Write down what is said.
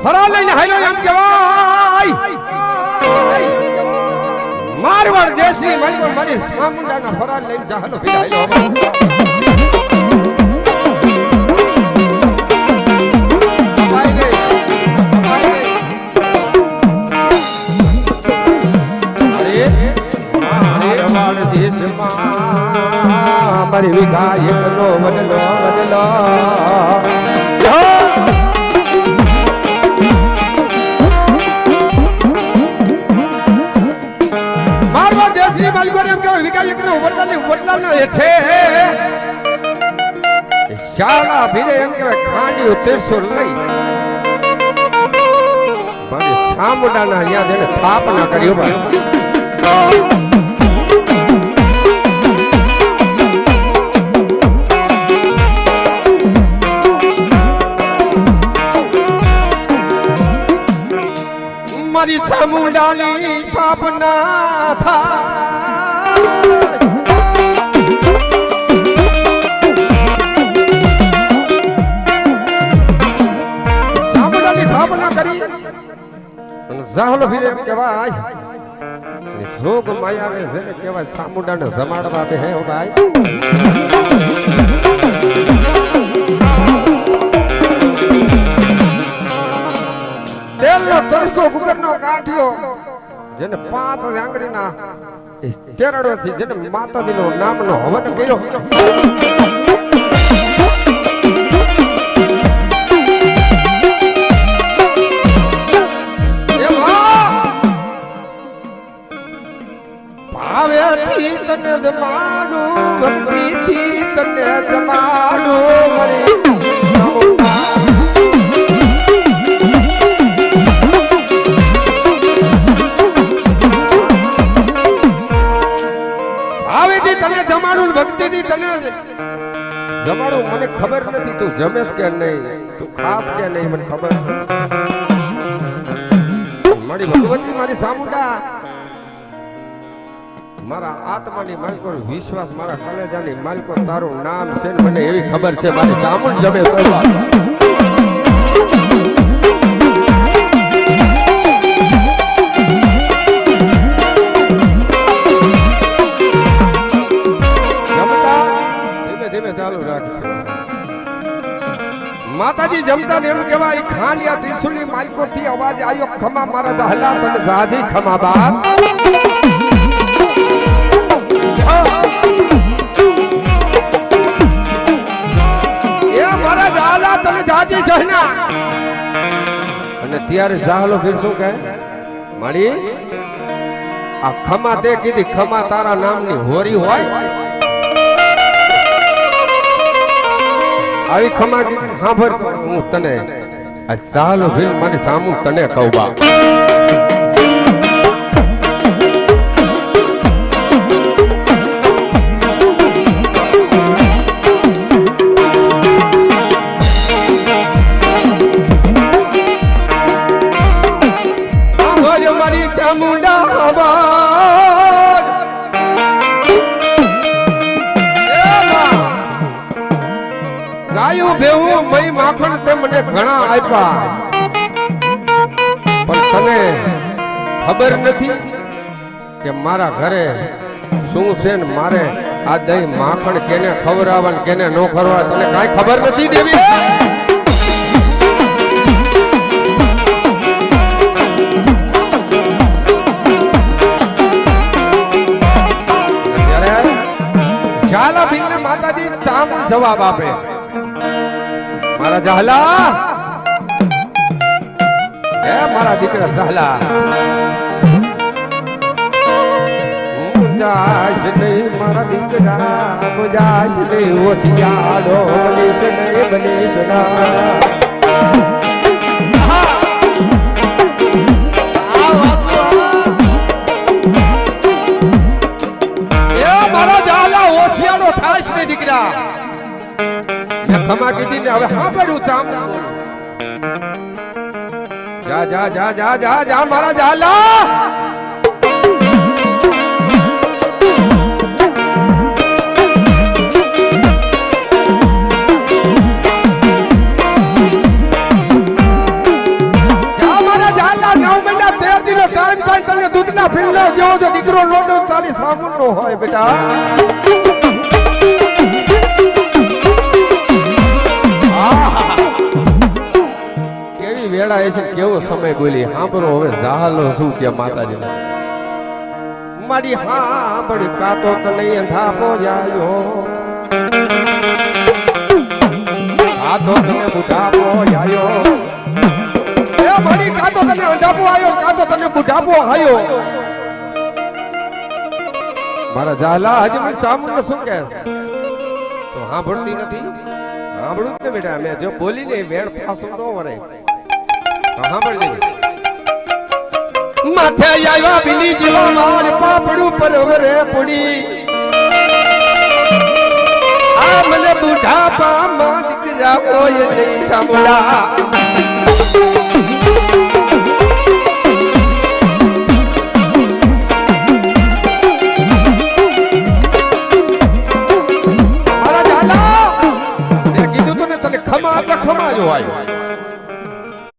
ફરા લઈને હાલો એમ કહેવાય મારવાડ દેશની માલિકો મારી સામુંડાના ફરા લઈને જાહલો ભી હાલો મારી વિકાયક નો વડલો વડલો મારવા દેશની માલિકો એમ કે વિકાયક નો વડલા નો હેઠે શાળા ભીરે એમ કે ખાંડી 1300 લઈ મારી સામુંડાના અહીંયા જેને સ્થાપના કર્યો ભાઈ મારી ચામુંડાની સ્થાપના ચામુંડાની સ્થાપના કરી જાહલો ફીરે એમ કહેવાય જોગ માયાને જેને કહેવાય ચામુંડાને જમાડવા બે હે ભાઈ તેલનો તરસ્કો કુકરનો કાઠિયો જેને 5 આંગળીના તેરડોથી જેને માતાજીનો નામનો હવન કર્યો ભાવેથી તને જમાડું ભક્તિથી તને જમાડું મારી જમાડું મને ખબર નથી તું જમેશ કે નહીં તું ખાસ કે નહીં મને ખબર મારી ભગવતી મારી ચામુંડા મારા આત્માની માલિકો વિશ્વાસ મારા કલેજાની માલિકો તારું નામ છે ને મને એવી ખબર છે મારી ચામુંડ જમેશ ચાલુ રાખશે માતાજી જમતા ને એમ કહેવાય ખાંડિયા ત્રિશુલની માલિકો થી અવાજ આવ્યો ખમા મારા દહલા તને રાજી ખમા બાપ એ મારા દહલા તને રાજી જહના અને ત્યારે જાહલો ફીર શું કહે મારી આ ખમા તે કીધી ખમા તારા નામની હોરી હોય આવી ખમા કીધી સાંભળ હું તને આ ચાલો ભીલ મારી સામુ તને કહું બા મારી ચામુંડા ગાયું ભેવું મઈ માખણ તે મને ઘણા આપ્યા પણ તને ખબર નથી કે મારા ઘરે શું છે ને મારે આ દહીં માખણ કેને ખવડાવવા ને કેને નો ખવડાવવા તને કાઈ ખબર નથી દેવી ઝાલા ભીલને માતાજી તામ જવાબ આપે મારા ઝાલા એ મારા દીકરા ઝાલા મુજાશ નહીં મારા દીકરા મુજાશ નહીં ઓછિયાડો બનીશ નહીં બનીશ ના દીકરા ખમા કીધી ને હવે હા પડ્યું ચામ જા જા જા જા જા જા મારા ઝાલા દીકરો નો દઉં તારી સામું નો હોય બેટા. કેવી વેળા છે કેવો સમય બોલી સાંભળો હવે જાહલો શું કે માતાજી મારી સાંભળી કાતો તને અંધાપો જાયો કાતો તને બુઢાપો જાયો એ મારી કાતો તને અંધાપો આયો કાતો તને બુઢાપો આયો મારા જાલા હજી મને સામું શું કહે તો સાંભળતી નથી સાંભળું જ ને બેટા મેં જો બોલી ને વેણ પાછું ન વરે સાંભળજે માથે આવ્યા બિલી જેવા માર પાપડું પર વરે પડી આ મને બુઢાપા માં દીકરા હોય નહીં સાંભળા મારા જાલા મેં કીધું તો ને તને ખમા એટલે ખમા જો આવ્યો